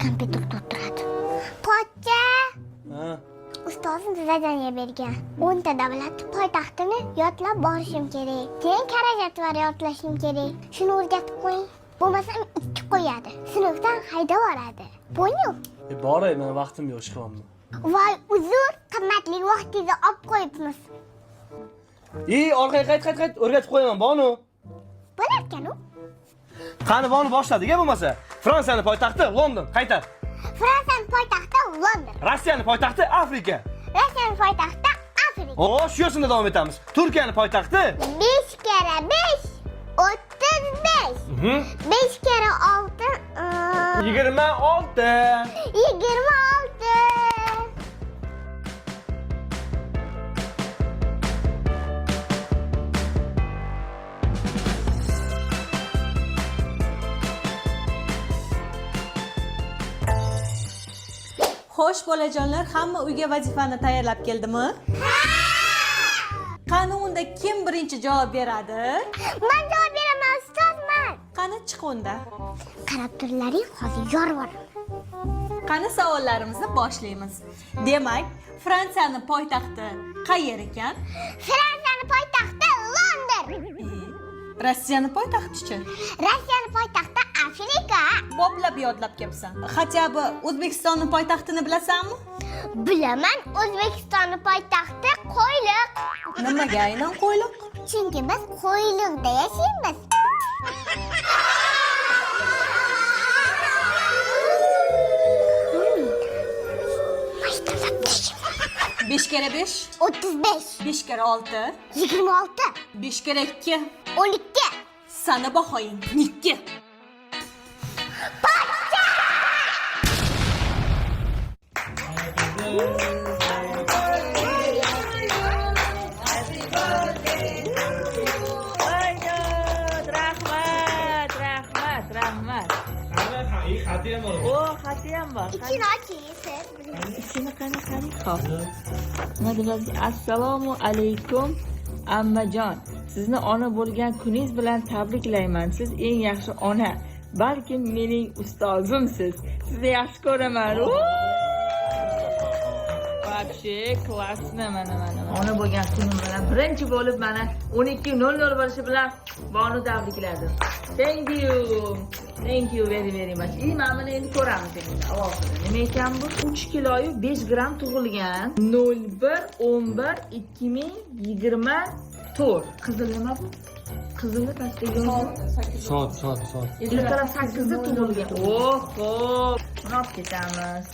kompyuterda o'tiradi. Pochcha! Ha. Ustozim zadaniya bergan. 10 ta davlat poytaxtini yodlab borishim kerak. Keyin xarajatlar yodlashim kerak. Shuni o'rgatib qo'ying. Bo'lmasam 2 qo'yadi. Sinfdan haydab yuboradi. Понял? Boray, men vaqtim yo'q, chiqamni. Voy, uzr, qimmatli vaqtingizni olib qo'yibmiz. Orqaga qayt, o'rgatib qo'yaman, Bonu. Bo'larkan-u? Qani Bonu boshladik bo'lmasa. Fransiyani poytaxti London, qaytar. Fransiyaning poytaxti London. Rossiyani poytaxti Afrika. Rossiyaning poytaxti Afrika. Shu yo'sinda davom etamiz. Turkiyani poytaxti 5 kere 5 35. 5 kere 6 26. 26. Xo'sh bolajonlar, hamma uyga vazifani tayyorlab keldimi? Qani unda kim birinchi javob beradi? Men javob beraman, ustozman. Qani chiq unda. Qarab turlaring, hozir yorvoraman. Qani savollarimizni boshlaymiz. Demak, Fransiyaning poytaxti qayer ekan? Fransiyaning poytaxti London. Rossiyaning poytaxti-chi? Rossiyaning poytaxti Afrika. Boplab yodlab kelibsan. Hatto O'zbekistonning poytaxtini bilasanmi? Bilaman, O'zbekistonning poytaxti Qo'yliq. Nimaga aynan Qo'yliq? Chunki biz Qo'yliqda yashaymiz. Besh kere 5 35. 5 kere 6 26. 5 kere 2 12. Sana bahoying 2. Rahmat. Xati ham bor. Xati ham bor. İçini açıyız. Ichini qani. Xo'p. Nima deyapsiz? Assalomu alaykum ammajon. Sizni ona bo'lgan kuningiz bilan tabriklayman. Siz eng yaxshi ona. Balkim mening ustozimsiz. Sizni yaxshi ko'raman. Вообще klassna mana. Ona bo'lgan kunim bilan birinchi bo'lib mana 12:00 bo'lishi bilan Bonu tabrikladim. Thank you very much. Mana buni endi ko'ramiz endi. Nima ekan bu? 3 kiloyu 5 gram tug'ilgan 01/11/2024. Qizil nima bu? Qizilni pastga yozib. Soat. Ertalab 8 da tug'ilgan. Xo'p. Buni olib ketamiz.